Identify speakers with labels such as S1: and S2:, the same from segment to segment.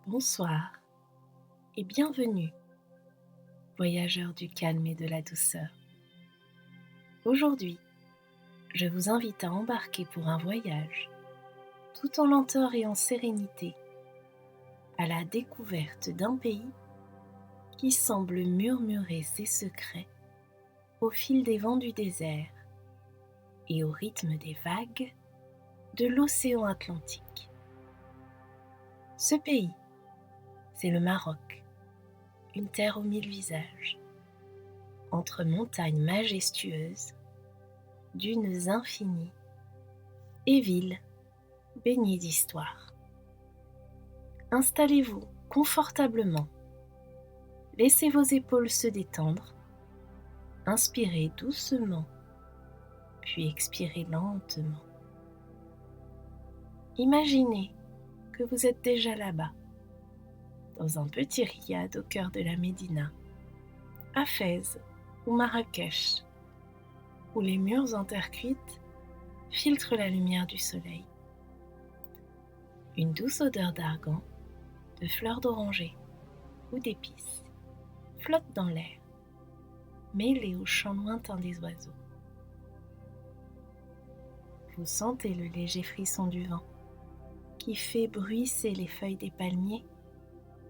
S1: Bonsoir et bienvenue, voyageurs du calme et de la douceur. Aujourd'hui, je vous invite à embarquer pour un voyage, tout en lenteur et en sérénité, à la découverte d'un pays qui semble murmurer ses secrets au fil des vents du désert et au rythme des vagues de l'océan Atlantique. Ce pays, c'est le Maroc, une terre aux mille visages, entre montagnes majestueuses, dunes infinies et villes baignées d'histoire. Installez-vous confortablement, laissez vos épaules se détendre, inspirez doucement, puis expirez lentement. Imaginez que vous êtes déjà là-bas, dans un petit riad au cœur de la Médina, à Fès ou Marrakech, où les murs en terre cuite filtrent la lumière du soleil. Une douce odeur d'argan, de fleurs d'oranger ou d'épices flotte dans l'air, mêlée au chant lointain des oiseaux. Vous sentez le léger frisson du vent qui fait bruisser les feuilles des palmiers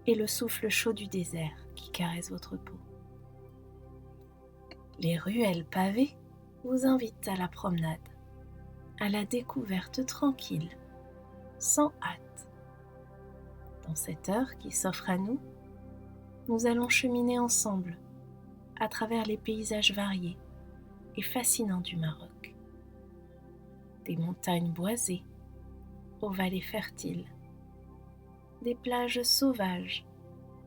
S1: et le souffle chaud du désert qui caresse votre peau. Les ruelles pavées vous invitent à la promenade, à la découverte tranquille, sans hâte. Dans cette heure qui s'offre à nous, nous allons cheminer ensemble à travers les paysages variés et fascinants du Maroc. Des montagnes boisées aux vallées fertiles, des plages sauvages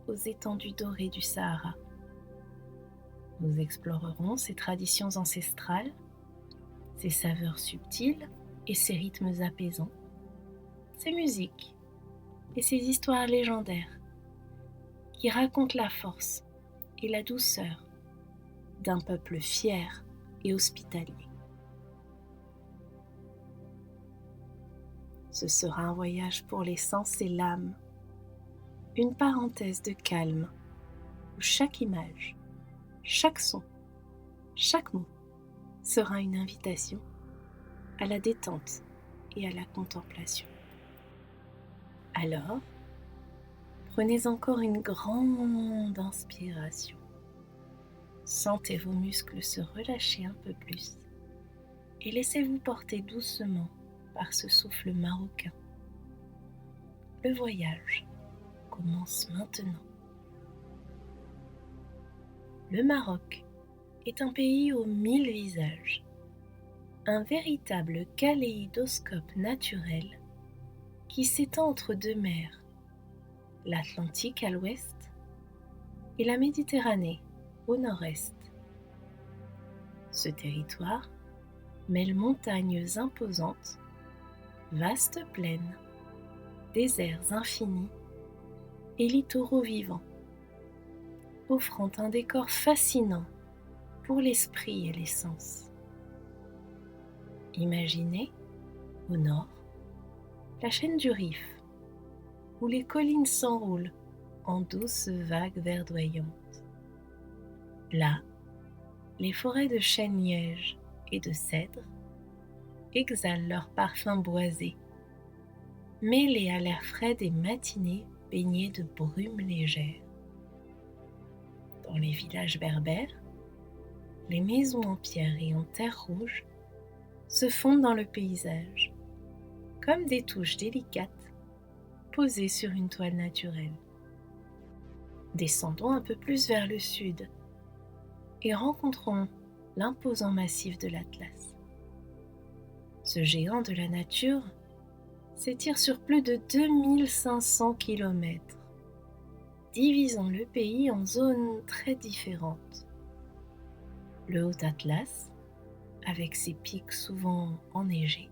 S1: aux étendues dorées du Sahara. Nous explorerons ses traditions ancestrales, ses saveurs subtiles et ses rythmes apaisants, ses musiques et ses histoires légendaires qui racontent la force et la douceur d'un peuple fier et hospitalier. Ce sera un voyage pour les sens et l'âme, une parenthèse de calme où chaque image, chaque son, chaque mot sera une invitation à la détente et à la contemplation. Alors, prenez encore une grande inspiration. Sentez vos muscles se relâcher un peu plus et laissez-vous porter doucement par ce souffle marocain. Le voyage commence maintenant. Le Maroc est un pays aux mille visages, un véritable kaléidoscope naturel qui s'étend entre deux mers, l'Atlantique à l'ouest et la Méditerranée au nord-est. Ce territoire mêle montagnes imposantes, vastes plaines, déserts infinis et littoraux vivants, offrant un décor fascinant pour l'esprit et les sens. Imaginez, au nord, la chaîne du Rif, où les collines s'enroulent en douces vagues verdoyantes. Là, les forêts de chênes-lièges et de cèdres exhalent leur parfum boisé, mêlés à l'air frais des matinées baignées de brumes légères. Dans les villages berbères, les maisons en pierre et en terre rouge se fondent dans le paysage, comme des touches délicates posées sur une toile naturelle. Descendons un peu plus vers le sud et rencontrons l'imposant massif de l'Atlas. Ce géant de la nature s'étire sur plus de 2500 km, divisant le pays en zones très différentes. Le Haut Atlas, avec ses pics souvent enneigés,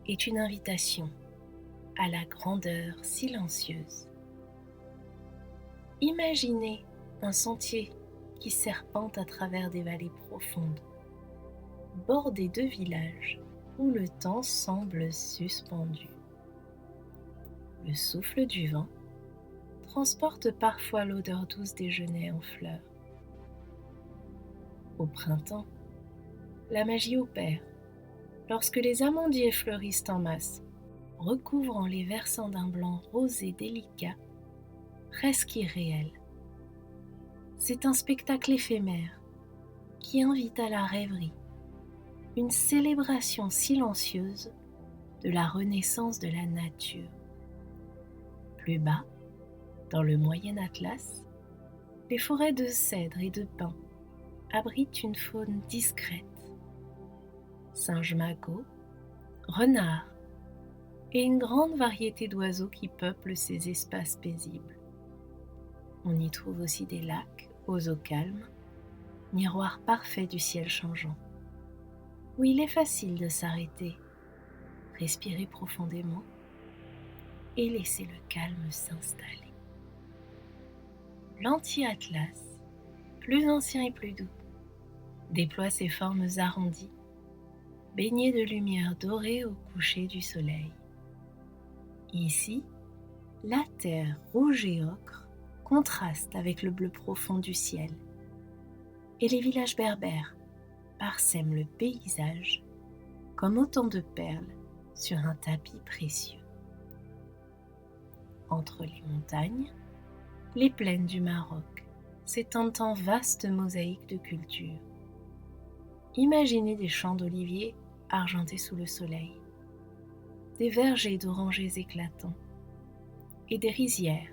S1: est une invitation à la grandeur silencieuse. Imaginez un sentier qui serpente à travers des vallées profondes, bordé de villages où le temps semble suspendu. Le souffle du vent transporte parfois l'odeur douce des genêts en fleurs. Au printemps, la magie opère lorsque les amandiers fleurissent en masse, recouvrant les versants d'un blanc rosé délicat, presque irréel. C'est un spectacle éphémère qui invite à la rêverie, une célébration silencieuse de la renaissance de la nature. Plus bas, dans le Moyen Atlas, les forêts de cèdres et de pins abritent une faune discrète. Singes magots, renards et une grande variété d'oiseaux qui peuplent ces espaces paisibles. On y trouve aussi des lacs aux eaux calmes, miroirs parfaits du ciel changeant, où il est facile de s'arrêter, respirer profondément et laisser le calme s'installer. L'Anti-Atlas, plus ancien et plus doux, déploie ses formes arrondies, baignées de lumière dorée au coucher du soleil. Ici, la terre rouge et ocre contraste avec le bleu profond du ciel, et les villages berbères parsèment le paysage comme autant de perles sur un tapis précieux. Entre les montagnes, les plaines du Maroc s'étendent en vastes mosaïques de cultures. Imaginez des champs d'oliviers argentés sous le soleil, des vergers d'orangers éclatants et des rizières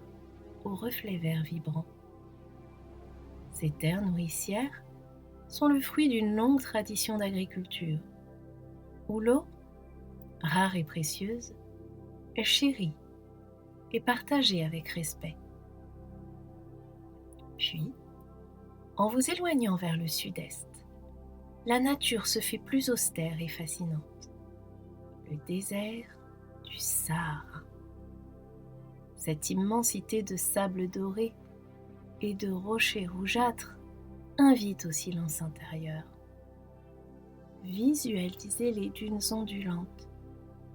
S1: aux reflets verts vibrants. Ces terres nourricières sont le fruit d'une longue tradition d'agriculture, où l'eau, rare et précieuse, est chérie et partagée avec respect. Puis, en vous éloignant vers le sud-est, la nature se fait plus austère et fascinante. Le désert du Sahara. Cette immensité de sable doré et de rochers rougeâtres invite au silence intérieur. Visualisez les dunes ondulantes,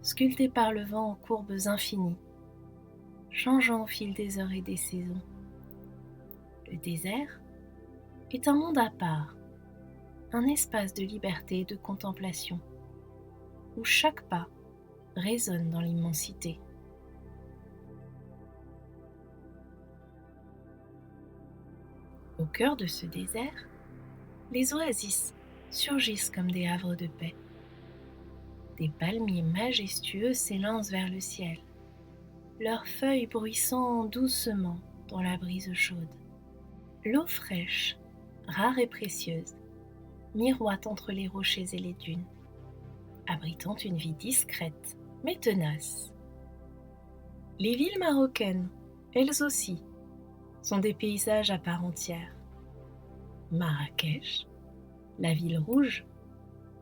S1: sculptées par le vent en courbes infinies, changeant au fil des heures et des saisons. Le désert est un monde à part, un espace de liberté et de contemplation, où chaque pas résonne dans l'immensité. Au cœur de ce désert, les oasis surgissent comme des havres de paix. Des palmiers majestueux s'élancent vers le ciel, leurs feuilles bruissant doucement dans la brise chaude. L'eau fraîche, rare et précieuse, miroite entre les rochers et les dunes, abritant une vie discrète mais tenace. Les villes marocaines, elles aussi, sont des paysages à part entière. Marrakech, la ville rouge,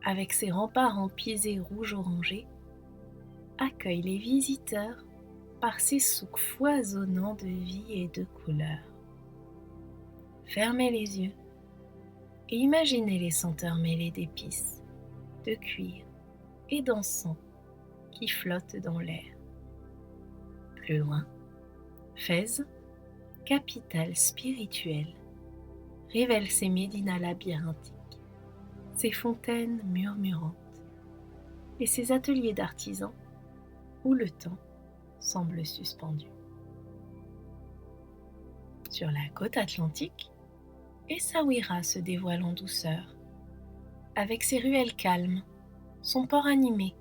S1: avec ses remparts en pisé rouge-orangé, accueille les visiteurs par ses souks foisonnants de vie et de couleurs. Fermez les yeux et imaginez les senteurs mêlées d'épices, de cuir et d'encens qui flottent dans l'air. Plus loin, Fès, capitale spirituelle, révèle ses médinas labyrinthiques, ses fontaines murmurantes et ses ateliers d'artisans où le temps semble suspendu. Sur la côte atlantique, Essaouira se dévoile en douceur, avec ses ruelles calmes, son port animé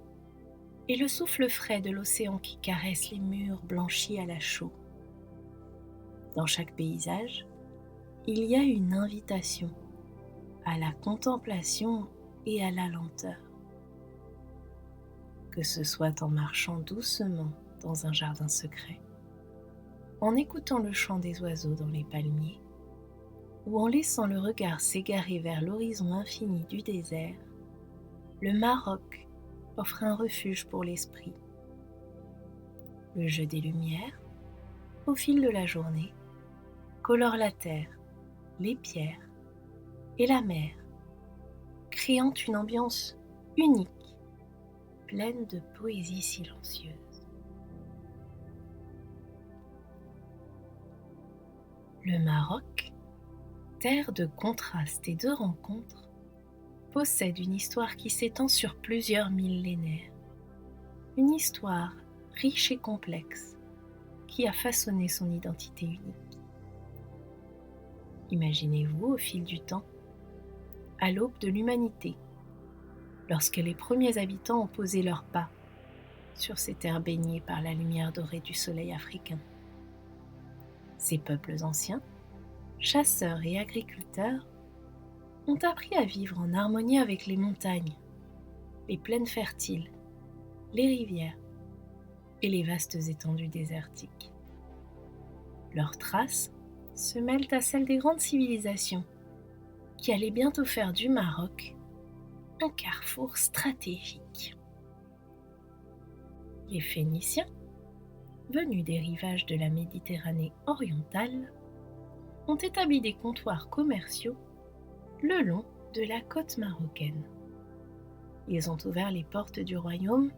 S1: et le souffle frais de l'océan qui caresse les murs blanchis à la chaux. Dans chaque paysage, il y a une invitation à la contemplation et à la lenteur. Que ce soit en marchant doucement dans un jardin secret, en écoutant le chant des oiseaux dans les palmiers, ou en laissant le regard s'égarer vers l'horizon infini du désert, le Maroc offre un refuge pour l'esprit. Le jeu des lumières, au fil de la journée, colore la terre, les pierres et la mer, créant une ambiance unique, pleine de poésie silencieuse. Le Maroc, terre de contrastes et de rencontres, possède une histoire qui s'étend sur plusieurs millénaires. Une histoire riche et complexe qui a façonné son identité unique. Imaginez-vous au fil du temps, à l'aube de l'humanité, lorsque les premiers habitants ont posé leurs pas sur ces terres baignées par la lumière dorée du soleil africain. Ces peuples anciens, chasseurs et agriculteurs, ont appris à vivre en harmonie avec les montagnes, les plaines fertiles, les rivières et les vastes étendues désertiques. Leurs traces se mêlent à celles des grandes civilisations qui allaient bientôt faire du Maroc un carrefour stratégique. Les Phéniciens, venus des rivages de la Méditerranée orientale, ont établi des comptoirs commerciaux le long de la côte marocaine. Ils ont ouvert les portes du royaume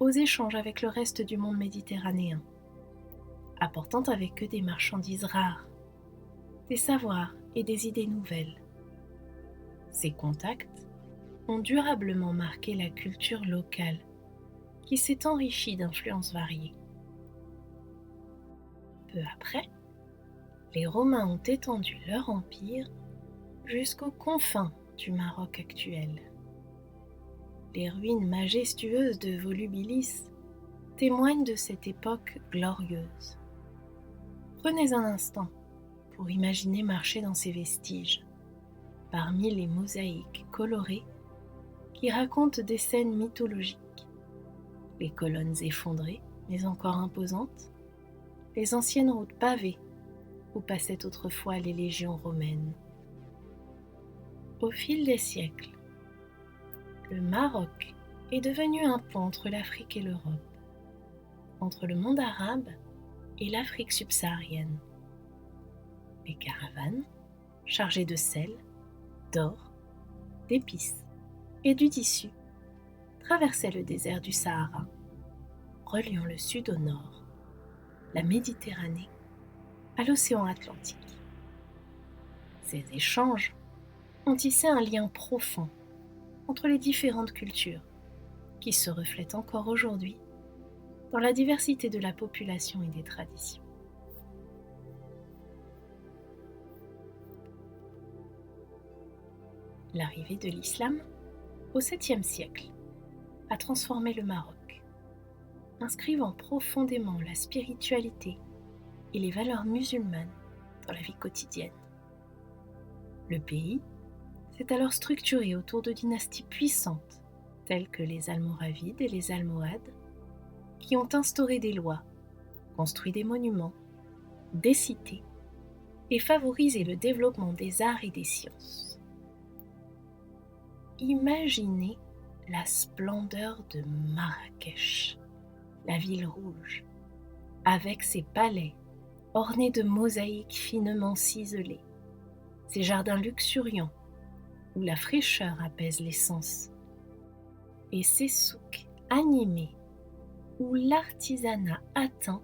S1: aux échanges avec le reste du monde méditerranéen, apportant avec eux des marchandises rares, des savoirs et des idées nouvelles. Ces contacts ont durablement marqué la culture locale qui s'est enrichie d'influences variées. Peu après, les Romains ont étendu leur empire jusqu'aux confins du Maroc actuel. Les ruines majestueuses de Volubilis témoignent de cette époque glorieuse. Prenez un instant pour imaginer marcher dans ces vestiges, parmi les mosaïques colorées qui racontent des scènes mythologiques. Les colonnes effondrées, mais encore imposantes, les anciennes routes pavées où passaient autrefois les légions romaines. Au fil des siècles, le Maroc est devenu un pont entre l'Afrique et l'Europe, entre le monde arabe et l'Afrique subsaharienne. Les caravanes, chargées de sel, d'or, d'épices et du tissu, traversaient le désert du Sahara, reliant le sud au nord, la Méditerranée à l'océan Atlantique. Ces échanges ont tissé un lien profond entre les différentes cultures qui se reflètent encore aujourd'hui dans la diversité de la population et des traditions. L'arrivée de l'islam au 7e siècle a transformé le Maroc, inscrivant profondément la spiritualité et les valeurs musulmanes dans la vie quotidienne. Le pays s'est alors structuré autour de dynasties puissantes telles que les Almoravides et les Almohades, qui ont instauré des lois, construit des monuments, des cités et favorisé le développement des arts et des sciences. Imaginez la splendeur de Marrakech, la ville rouge, avec ses palais ornés de mosaïques finement ciselées, ses jardins luxuriants où la fraîcheur apaise les sens, et ses souks animés où l'artisanat atteint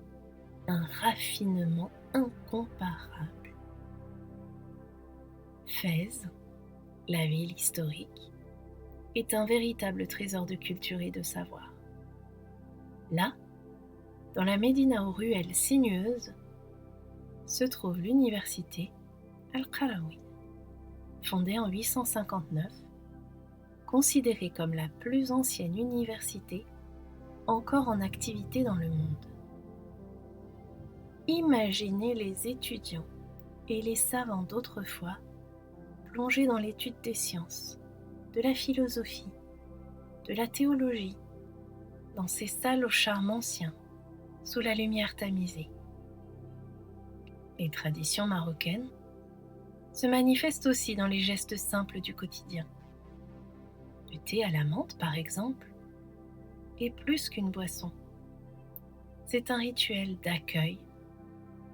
S1: un raffinement incomparable. Fès, la ville historique, est un véritable trésor de culture et de savoir. Là, dans la médina aux ruelles sinueuses, se trouve l'université Al-Qarawiyya, fondée en 859, considérée comme la plus ancienne université encore en activité dans le monde. Imaginez les étudiants et les savants d'autrefois plongés dans l'étude des sciences, de la philosophie, de la théologie, dans ces salles au charme ancien, sous la lumière tamisée. Les traditions marocaines se manifestent aussi dans les gestes simples du quotidien. Le thé à la menthe, par exemple, est plus qu'une boisson. C'est un rituel d'accueil,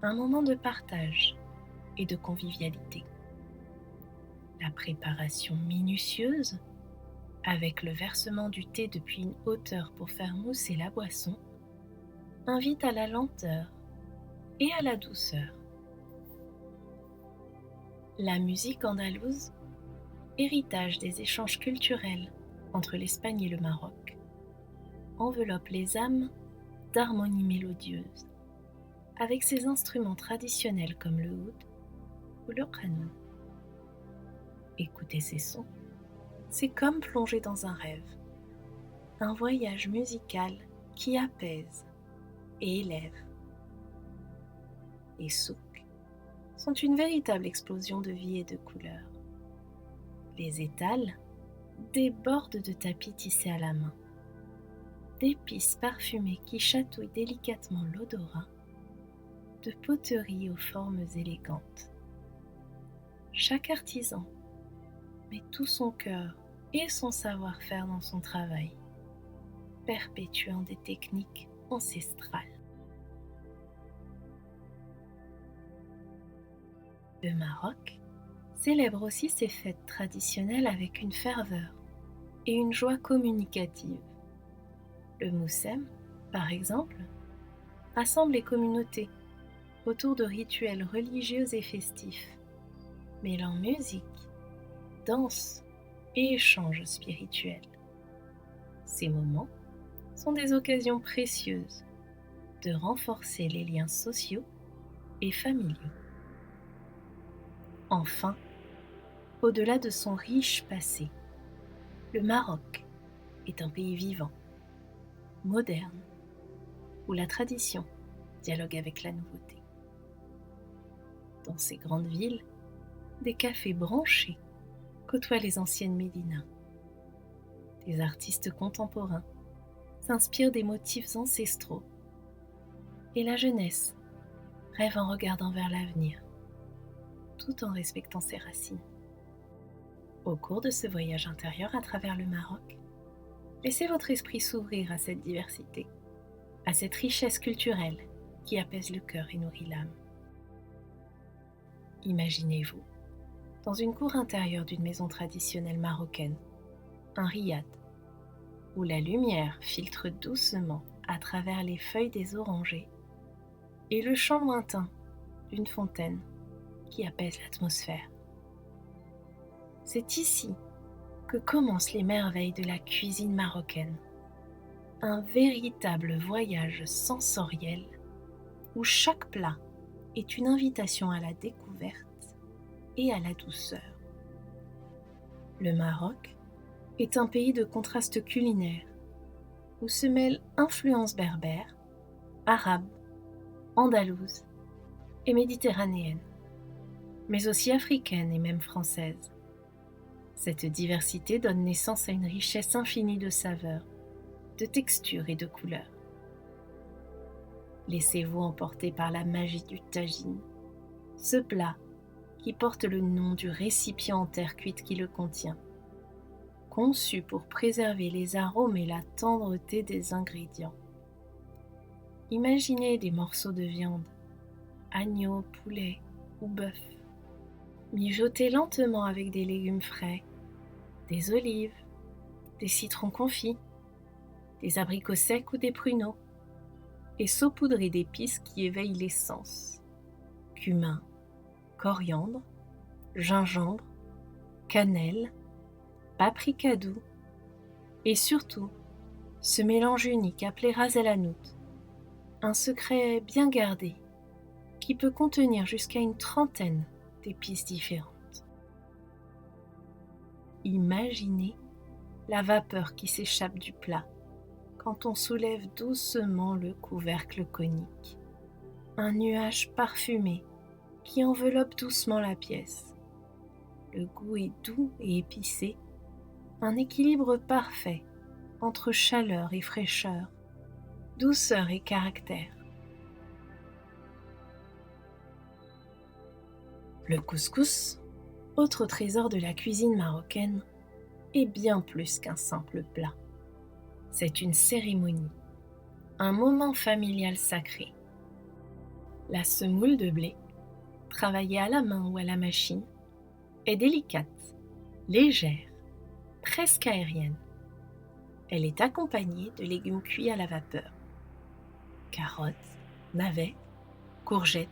S1: un moment de partage et de convivialité. La préparation minutieuse, avec le versement du thé depuis une hauteur pour faire mousser la boisson, invite à la lenteur et à la douceur. La musique andalouse, héritage des échanges culturels entre l'Espagne et le Maroc, enveloppe les âmes d'harmonies mélodieuses, avec ses instruments traditionnels comme le oud ou le qanun. Écouter ces sons, c'est comme plonger dans un rêve, un voyage musical qui apaise et élève. Les souks sont une véritable explosion de vie et de couleurs. Les étals débordent de tapis tissés à la main, d'épices parfumées qui chatouillent délicatement l'odorat, de poteries aux formes élégantes. Chaque artisan met tout son cœur et son savoir-faire dans son travail, perpétuant des techniques ancestrales. Le Maroc célèbre aussi ses fêtes traditionnelles avec une ferveur et une joie communicative. Le Moussem, par exemple, rassemble les communautés autour de rituels religieux et festifs, mêlant musique, danse et échanges spirituels. Ces moments sont des occasions précieuses de renforcer les liens sociaux et familiaux. Enfin, au-delà de son riche passé, le Maroc est un pays vivant, moderne, où la tradition dialogue avec la nouveauté. Dans ces grandes villes, des cafés branchés côtoient les anciennes médinas. Des artistes contemporains s'inspirent des motifs ancestraux et la jeunesse rêve en regardant vers l'avenir, tout en respectant ses racines. Au cours de ce voyage intérieur à travers le Maroc, laissez votre esprit s'ouvrir à cette diversité, à cette richesse culturelle qui apaise le cœur et nourrit l'âme. Imaginez-vous dans une cour intérieure d'une maison traditionnelle marocaine, un riad, où la lumière filtre doucement à travers les feuilles des orangers et le chant lointain d'une fontaine qui apaise l'atmosphère. C'est ici que commencent les merveilles de la cuisine marocaine, un véritable voyage sensoriel où chaque plat est une invitation à la découverte et à la douceur. Le Maroc est un pays de contrastes culinaires où se mêlent influences berbères, arabes, andalouses et méditerranéennes, mais aussi africaines et même françaises. Cette diversité donne naissance à une richesse infinie de saveurs, de textures et de couleurs. Laissez-vous emporter par la magie du tagine, ce plat qui porte le nom du récipient en terre cuite qui le contient, conçu pour préserver les arômes et la tendreté des ingrédients. Imaginez des morceaux de viande, agneau, poulet ou bœuf, mijotés lentement avec des légumes frais, des olives, des citrons confits, des abricots secs ou des pruneaux, et saupoudrés d'épices qui éveillent les sens, cumin, coriandre, gingembre, cannelle, paprika doux, et surtout ce mélange unique appelé ras el hanout, un secret bien gardé qui peut contenir jusqu'à une trentaine d'épices différentes. Imaginez la vapeur qui s'échappe du plat quand on soulève doucement le couvercle conique. Un nuage parfumé qui enveloppe doucement la pièce. Le goût est doux et épicé, un équilibre parfait entre chaleur et fraîcheur, douceur et caractère. Le couscous, autre trésor de la cuisine marocaine, est bien plus qu'un simple plat. C'est une cérémonie, un moment familial sacré. La semoule de blé, travaillée à la main ou à la machine, est délicate, légère, presque aérienne. Elle est accompagnée de légumes cuits à la vapeur. Carottes, navets, courgettes,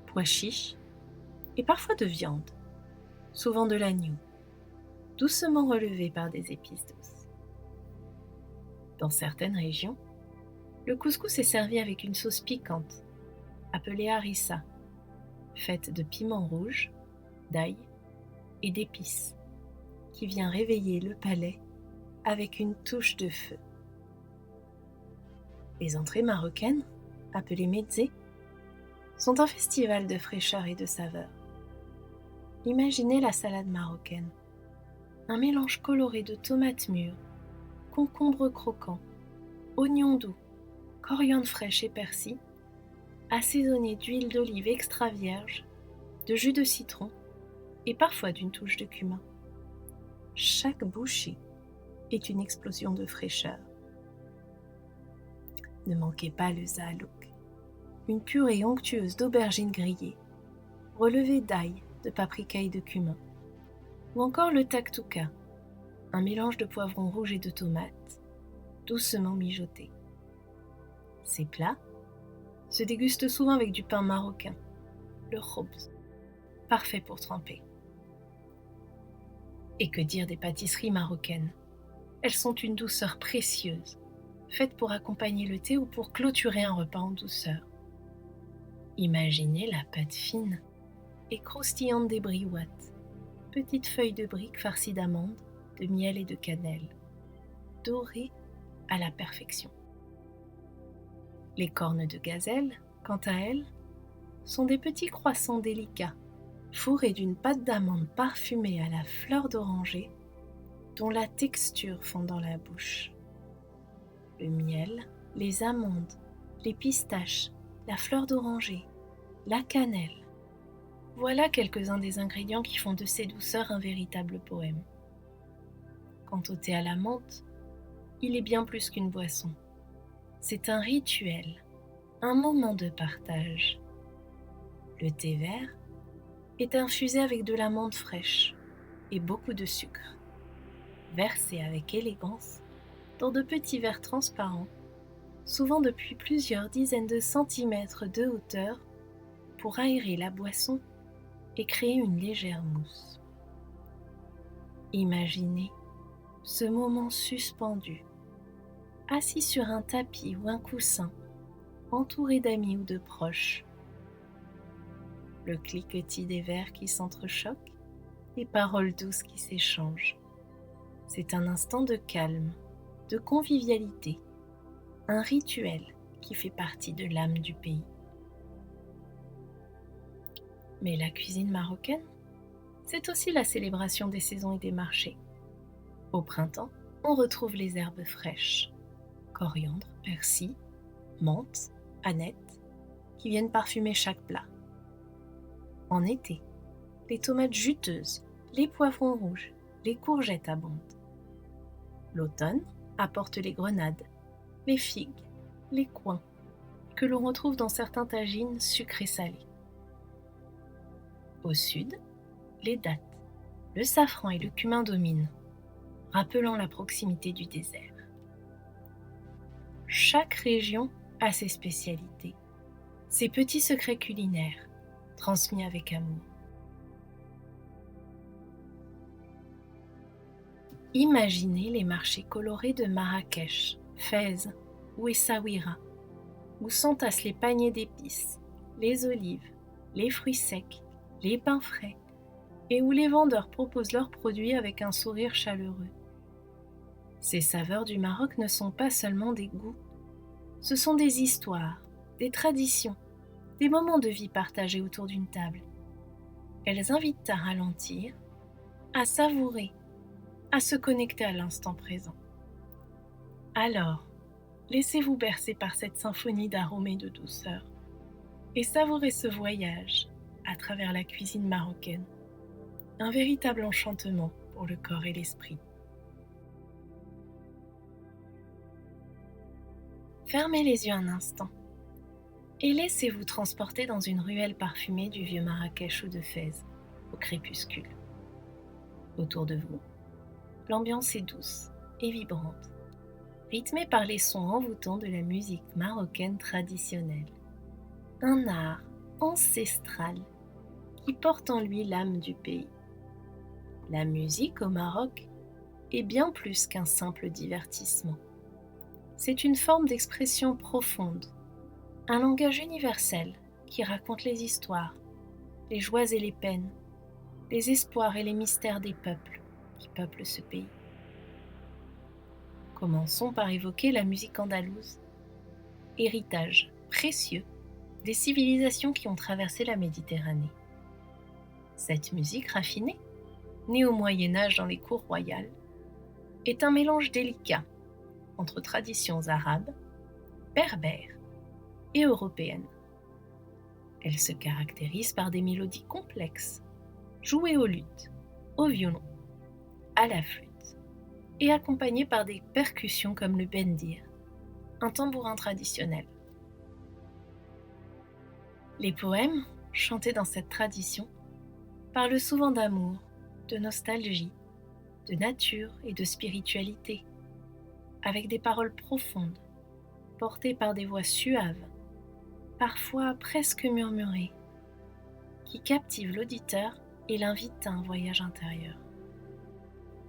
S1: pois chiches et parfois de viande. souvent de l'agneau, doucement relevé par des épices douces. Dans certaines régions, le couscous est servi avec une sauce piquante, appelée harissa, faite de piment rouge, d'ail et d'épices, qui vient réveiller le palais avec une touche de feu. Les entrées marocaines, appelées mezze, sont un festival de fraîcheur et de saveur. Imaginez la salade marocaine, un mélange coloré de tomates mûres, concombres croquants, oignons doux, coriandre fraîche et persil, assaisonné d'huile d'olive extra vierge, de jus de citron et parfois d'une touche de cumin. Chaque bouchée est une explosion de fraîcheur. Ne manquez pas le zahalouk, une purée onctueuse d'aubergines grillées, relevée d'ail, de paprika et de cumin, ou encore le taktouka, un mélange de poivrons rouges et de tomates, doucement mijoté. Ces plats se dégustent souvent avec du pain marocain, le khobz, parfait pour tremper. Et que dire des pâtisseries marocaines? Elles sont une douceur précieuse, faites pour accompagner le thé ou pour clôturer un repas en douceur. Imaginez la pâte fine et croustillante des briouates, petites feuilles de briques farcies d'amandes, de miel et de cannelle, dorées à la perfection. Les cornes de gazelle, quant à elles, sont des petits croissants délicats, fourrés d'une pâte d'amande parfumée à la fleur d'oranger, dont la texture fond dans la bouche. Le miel, les amandes, les pistaches, la fleur d'oranger, la cannelle. Voilà quelques-uns des ingrédients qui font de ces douceurs un véritable poème. Quant au thé à la menthe, il est bien plus qu'une boisson. C'est un rituel, un moment de partage. Le thé vert est infusé avec de la menthe fraîche et beaucoup de sucre, versé avec élégance dans de petits verres transparents, souvent depuis plusieurs dizaines de centimètres de hauteur, pour aérer la boisson et créer une légère mousse. Imaginez ce moment suspendu, assis sur un tapis ou un coussin, entouré d'amis ou de proches. Le cliquetis des verres qui s'entrechoquent, les paroles douces qui s'échangent. C'est un instant de calme, de convivialité, un rituel qui fait partie de l'âme du pays. Mais la cuisine marocaine, c'est aussi la célébration des saisons et des marchés. Au printemps, on retrouve les herbes fraîches, coriandre, persil, menthe, aneth, qui viennent parfumer chaque plat. En été, les tomates juteuses, les poivrons rouges, les courgettes abondent. L'automne apporte les grenades, les figues, les coings, que l'on retrouve dans certains tagines sucrés salés. Au sud, les dattes, le safran et le cumin dominent, rappelant la proximité du désert. Chaque région a ses spécialités, ses petits secrets culinaires, transmis avec amour. Imaginez les marchés colorés de Marrakech, Fès ou Essaouira, où s'entassent les paniers d'épices, les olives, les fruits secs, les pains frais, et où les vendeurs proposent leurs produits avec un sourire chaleureux. Ces saveurs du Maroc ne sont pas seulement des goûts, ce sont des histoires, des traditions, des moments de vie partagés autour d'une table. Elles invitent à ralentir, à savourer, à se connecter à l'instant présent. Alors, laissez-vous bercer par cette symphonie d'arômes et de douceur et savourez ce voyage à travers la cuisine marocaine, un véritable enchantement pour le corps et l'esprit. Fermez les yeux un instant et laissez-vous transporter dans une ruelle parfumée du vieux Marrakech ou de Fès, au crépuscule. Autour de vous, l'ambiance est douce et vibrante, rythmée par les sons envoûtants de la musique marocaine traditionnelle. Un art ancestral qui porte en lui l'âme du pays. La musique au Maroc est bien plus qu'un simple divertissement. C'est une forme d'expression profonde, un langage universel qui raconte les histoires, les joies et les peines, les espoirs et les mystères des peuples qui peuplent ce pays. Commençons par évoquer la musique andalouse, héritage précieux des civilisations qui ont traversé la Méditerranée. Cette musique raffinée, née au Moyen Âge dans les cours royales, est un mélange délicat entre traditions arabes, berbères et européennes. Elle se caractérise par des mélodies complexes, jouées au luth, au violon, à la flûte, et accompagnées par des percussions comme le bendir, un tambourin traditionnel. Les poèmes, chantés dans cette tradition, parlent souvent d'amour, de nostalgie, de nature et de spiritualité, avec des paroles profondes, portées par des voix suaves, parfois presque murmurées, qui captivent l'auditeur et l'invitent à un voyage intérieur.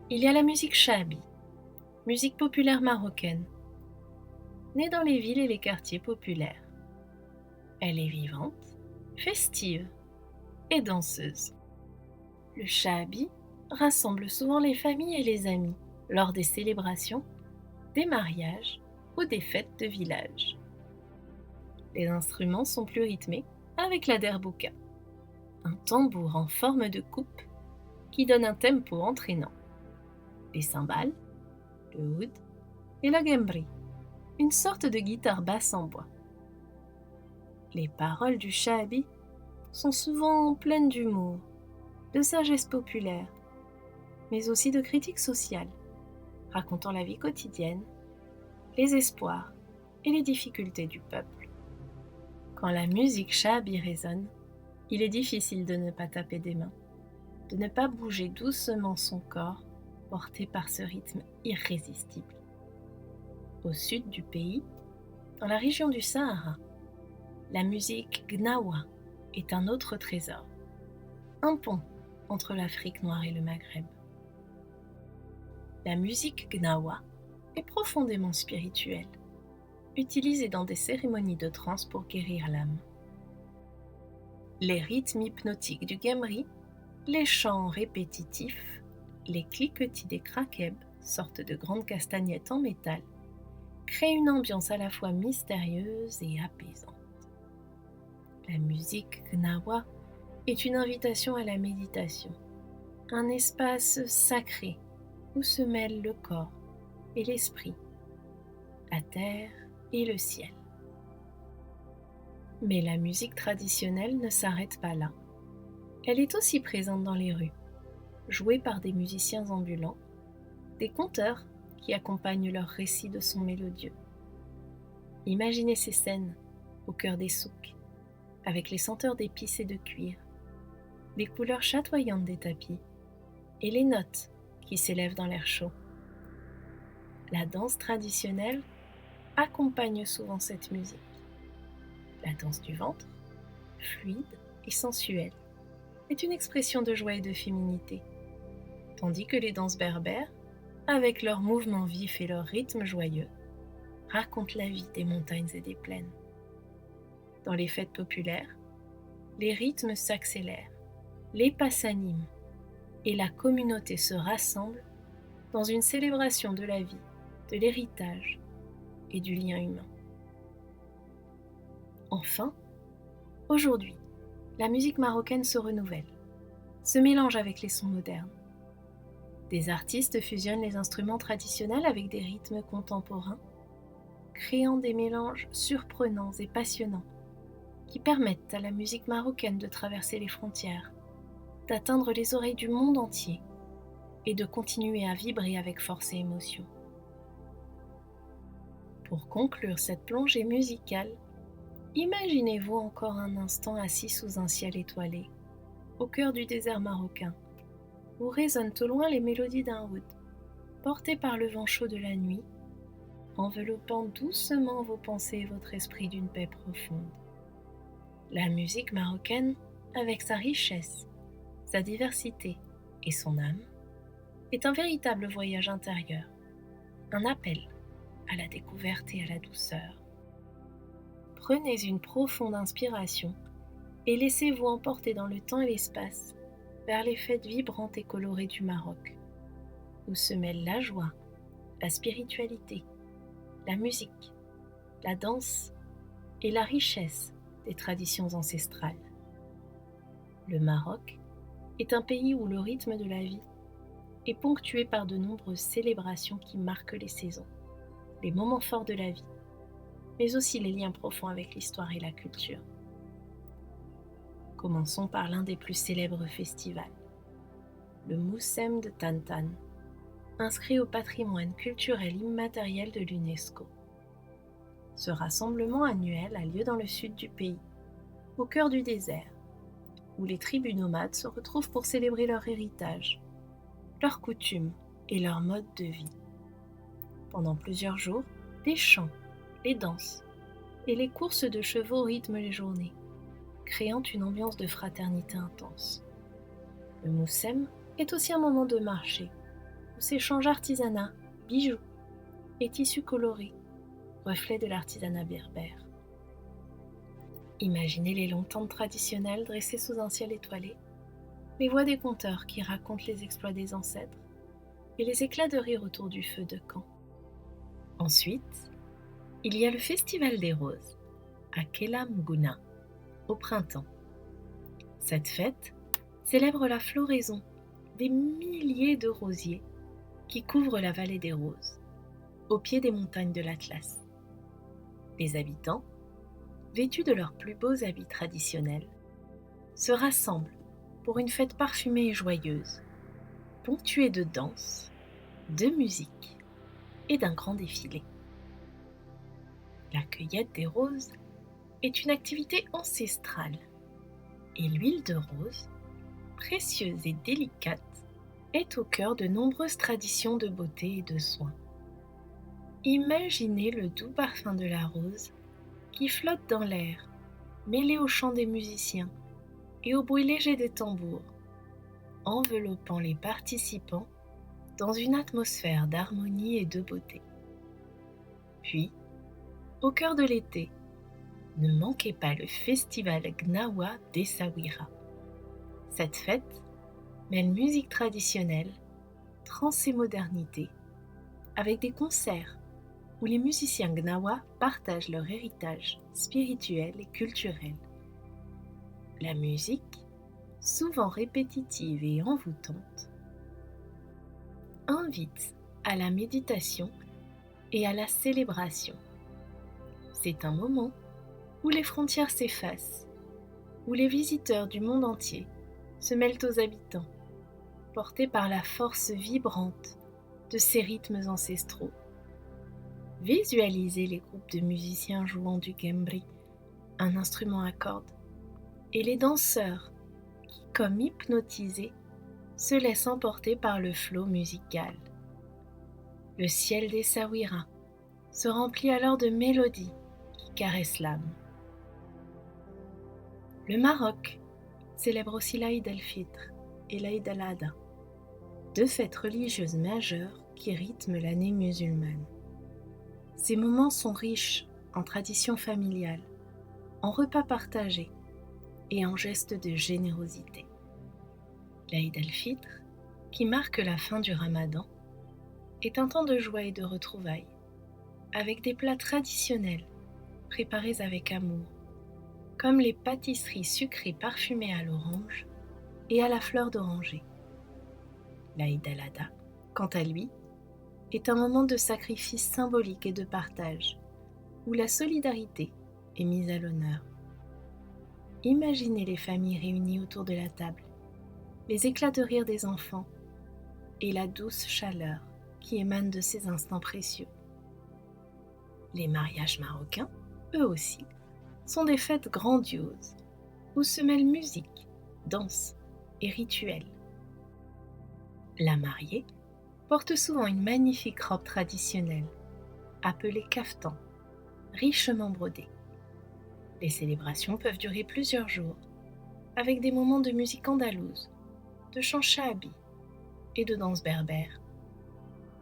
S1: Il y a la musique shahabi, musique populaire marocaine, née dans les villes et les quartiers populaires. Elle est vivante, festive et danseuse. Le shahabi rassemble souvent les familles et les amis lors des célébrations, des mariages ou des fêtes de village. Les instruments sont plus rythmés avec la derbouka, un tambour en forme de coupe qui donne un tempo entraînant. Les cymbales, le oud et la gembri, une sorte de guitare basse en bois. Les paroles du shahabi sont souvent pleines d'humour, de sagesse populaire, mais aussi de critiques sociales, racontant la vie quotidienne, les espoirs et les difficultés du peuple. Quand la musique shahabi résonne, il est difficile de ne pas taper des mains, de ne pas bouger doucement son corps, porté par ce rythme irrésistible. Au sud du pays, dans la région du Sahara, la musique gnawa est un autre trésor, un pont entre l'Afrique noire et le Maghreb. La musique gnawa est profondément spirituelle, utilisée dans des cérémonies de transe pour guérir l'âme. Les rythmes hypnotiques du gemri, les chants répétitifs, les cliquetis des krakeb, sortes de grandes castagnettes en métal, créent une ambiance à la fois mystérieuse et apaisante. La musique gnawa est une invitation à la méditation, un espace sacré où se mêlent le corps et l'esprit, la terre et le ciel. Mais la musique traditionnelle ne s'arrête pas là. Elle est aussi présente dans les rues, jouée par des musiciens ambulants, des conteurs qui accompagnent leurs récits de sons mélodieux. Imaginez ces scènes au cœur des souks, avec les senteurs d'épices et de cuir, les couleurs chatoyantes des tapis et les notes qui s'élèvent dans l'air chaud. La danse traditionnelle accompagne souvent cette musique. La danse du ventre, fluide et sensuelle, est une expression de joie et de féminité, tandis que les danses berbères, avec leurs mouvements vifs et leurs rythmes joyeux, racontent la vie des montagnes et des plaines. Dans les fêtes populaires, les rythmes s'accélèrent, les pas s'animent et la communauté se rassemble dans une célébration de la vie, de l'héritage et du lien humain. Enfin, aujourd'hui, la musique marocaine se renouvelle, se mélange avec les sons modernes. Des artistes fusionnent les instruments traditionnels avec des rythmes contemporains, créant des mélanges surprenants et passionnants qui permettent à la musique marocaine de traverser les frontières, d'atteindre les oreilles du monde entier et de continuer à vibrer avec force et émotion. Pour conclure cette plongée musicale, imaginez-vous encore un instant assis sous un ciel étoilé, au cœur du désert marocain, où résonnent au loin les mélodies d'un oud, portées par le vent chaud de la nuit, enveloppant doucement vos pensées et votre esprit d'une paix profonde. La musique marocaine, avec sa richesse, sa diversité et son âme est un véritable voyage intérieur, un appel à la découverte et à la douceur. Prenez une profonde inspiration et laissez-vous emporter dans le temps et l'espace vers les fêtes vibrantes et colorées du Maroc, où se mêlent la joie, la spiritualité, la musique, la danse et la richesse des traditions ancestrales. Le Maroc est un pays où le rythme de la vie est ponctué par de nombreuses célébrations qui marquent les saisons, les moments forts de la vie, mais aussi les liens profonds avec l'histoire et la culture. Commençons par l'un des plus célèbres festivals, le Moussem de Tantan, inscrit au patrimoine culturel immatériel de l'UNESCO. Ce rassemblement annuel a lieu dans le sud du pays, au cœur du désert, où les tribus nomades se retrouvent pour célébrer leur héritage, leurs coutumes et leur mode de vie. Pendant plusieurs jours, les chants, les danses et les courses de chevaux rythment les journées, créant une ambiance de fraternité intense. Le Moussem est aussi un moment de marché, où s'échangent artisanat, bijoux et tissus colorés, reflets de l'artisanat berbère. Imaginez les longues tentes traditionnelles dressées sous un ciel étoilé, les voix des conteurs qui racontent les exploits des ancêtres et les éclats de rire autour du feu de camp. Ensuite, il y a le Festival des Roses, à Kelamgouna, au printemps. Cette fête célèbre la floraison des milliers de rosiers qui couvrent la vallée des Roses, au pied des montagnes de l'Atlas. Les habitants, vêtus de leurs plus beaux habits traditionnels, se rassemblent pour une fête parfumée et joyeuse, ponctuée de danse, de musique et d'un grand défilé. La cueillette des roses est une activité ancestrale et l'huile de rose, précieuse et délicate, est au cœur de nombreuses traditions de beauté et de soins. Imaginez le doux parfum de la rose qui flotte dans l'air, mêlé au chant des musiciens et au bruit léger des tambours, enveloppant les participants dans une atmosphère d'harmonie et de beauté. Puis, au cœur de l'été, ne manquez pas le festival Gnawa d'Essaouira. Cette fête mêle musique traditionnelle, trance et modernité, avec des concerts où les musiciens Gnawa partagent leur héritage spirituel et culturel. La musique, souvent répétitive et envoûtante, invite à la méditation et à la célébration. C'est un moment où les frontières s'effacent, où les visiteurs du monde entier se mêlent aux habitants, portés par la force vibrante de ces rythmes ancestraux. Visualisez les groupes de musiciens jouant du gembri, un instrument à cordes, et les danseurs qui, comme hypnotisés, se laissent emporter par le flot musical. Le ciel d'Essaouira se remplit alors de mélodies qui caressent l'âme. Le Maroc célèbre aussi l'Aïd el-Fitr et l'Aïd al-Adha, deux fêtes religieuses majeures qui rythment l'année musulmane. Ces moments sont riches en traditions familiales, en repas partagés et en gestes de générosité. L'Aïd el-Fitr, qui marque la fin du Ramadan, est un temps de joie et de retrouvailles, avec des plats traditionnels préparés avec amour, comme les pâtisseries sucrées parfumées à l'orange et à la fleur d'oranger. L'Aïd al-Adha, quant à lui, est un moment de sacrifice symbolique et de partage, où la solidarité est mise à l'honneur. Imaginez les familles réunies autour de la table, les éclats de rire des enfants et la douce chaleur qui émane de ces instants précieux. Les mariages marocains, eux aussi, sont des fêtes grandioses, où se mêlent musique, danse et rituels. La mariée porte souvent une magnifique robe traditionnelle, appelée kaftan, richement brodée. Les célébrations peuvent durer plusieurs jours, avec des moments de musique andalouse, de chants shahabi et de danse berbère.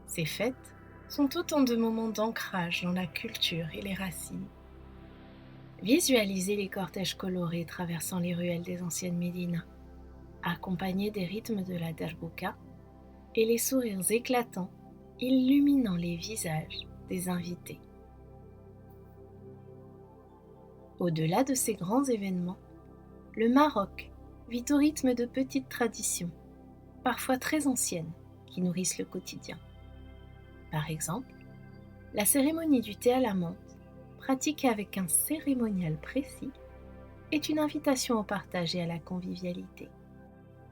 S1: Ces fêtes sont autant de moments d'ancrage dans la culture et les racines. Visualisez les cortèges colorés traversant les ruelles des anciennes Médinas, accompagnés des rythmes de la derbouka et les sourires éclatants illuminant les visages des invités. Au-delà de ces grands événements, le Maroc vit au rythme de petites traditions, parfois très anciennes, qui nourrissent le quotidien. Par exemple, la cérémonie du thé à la menthe, pratiquée avec un cérémonial précis, est une invitation au partage et à la convivialité.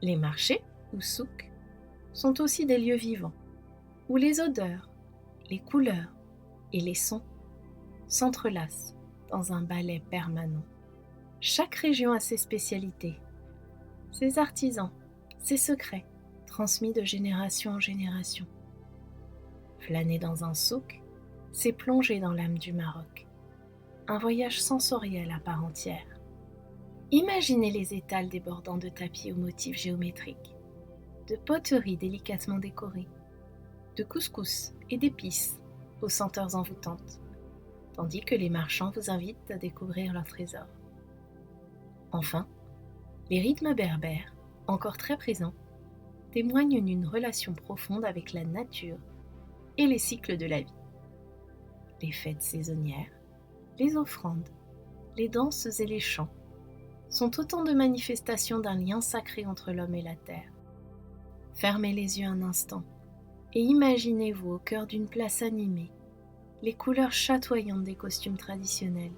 S1: Les marchés, ou souks, sont aussi des lieux vivants, où les odeurs, les couleurs et les sons s'entrelacent dans un ballet permanent. Chaque région a ses spécialités, ses artisans, ses secrets, transmis de génération en génération. Flâner dans un souk, c'est plonger dans l'âme du Maroc, un voyage sensoriel à part entière. Imaginez les étals débordant de tapis aux motifs géométriques, de poteries délicatement décorées, de couscous et d'épices aux senteurs envoûtantes, tandis que les marchands vous invitent à découvrir leurs trésors. Enfin, les rythmes berbères, encore très présents, témoignent d'une relation profonde avec la nature et les cycles de la vie. Les fêtes saisonnières, les offrandes, les danses et les chants sont autant de manifestations d'un lien sacré entre l'homme et la terre. Fermez les yeux un instant et imaginez-vous au cœur d'une place animée, les couleurs chatoyantes des costumes traditionnels,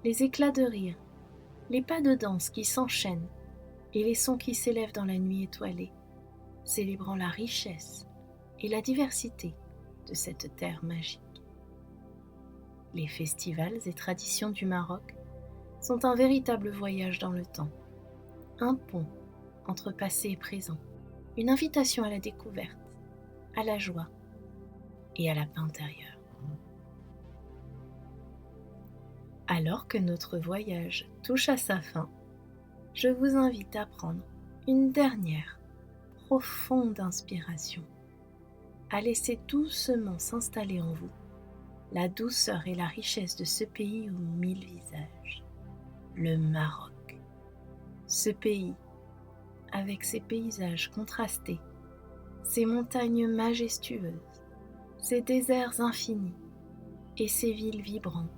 S1: les éclats de rire, les pas de danse qui s'enchaînent et les sons qui s'élèvent dans la nuit étoilée, célébrant la richesse et la diversité de cette terre magique. Les festivals et traditions du Maroc sont un véritable voyage dans le temps, un pont entre passé et présent, une invitation à la découverte, à la joie et à la paix intérieure. Alors que notre voyage touche à sa fin, je vous invite à prendre une dernière profonde inspiration, à laisser doucement s'installer en vous la douceur et la richesse de ce pays aux mille visages, le Maroc. Ce pays, avec ses paysages contrastés, ses montagnes majestueuses, ses déserts infinis et ses villes vibrantes,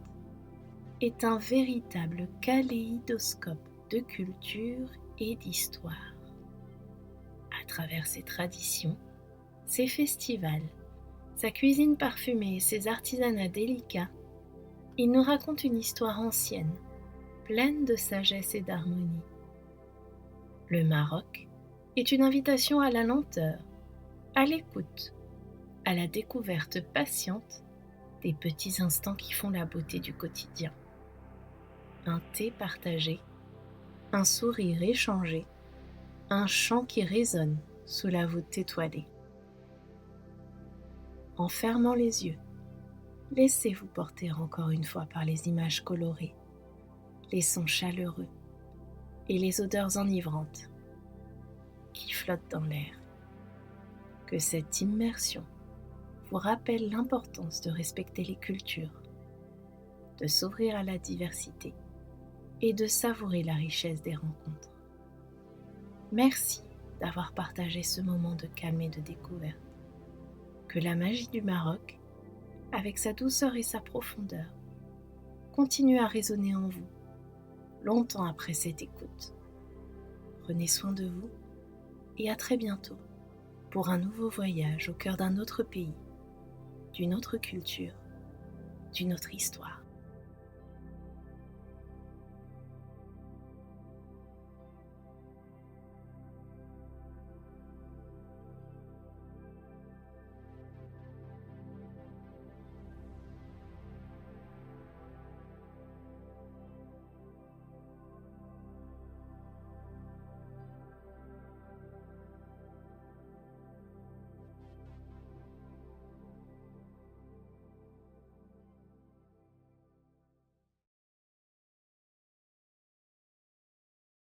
S1: est un véritable kaléidoscope de culture et d'histoire. À travers ses traditions, ses festivals, sa cuisine parfumée et ses artisanats délicats, il nous raconte une histoire ancienne, pleine de sagesse et d'harmonie. Le Maroc est une invitation à la lenteur, à l'écoute, à la découverte patiente des petits instants qui font la beauté du quotidien. Un thé partagé, un sourire échangé, un chant qui résonne sous la voûte étoilée. En fermant les yeux, laissez-vous porter encore une fois par les images colorées, les sons chaleureux et les odeurs enivrantes qui flottent dans l'air. Que cette immersion vous rappelle l'importance de respecter les cultures, de s'ouvrir à la diversité et de savourer la richesse des rencontres. Merci d'avoir partagé ce moment de calme et de découverte. Que la magie du Maroc, avec sa douceur et sa profondeur, continue à résonner en vous, longtemps après cette écoute. Prenez soin de vous et à très bientôt pour un nouveau voyage au cœur d'un autre pays, d'une autre culture, d'une autre histoire.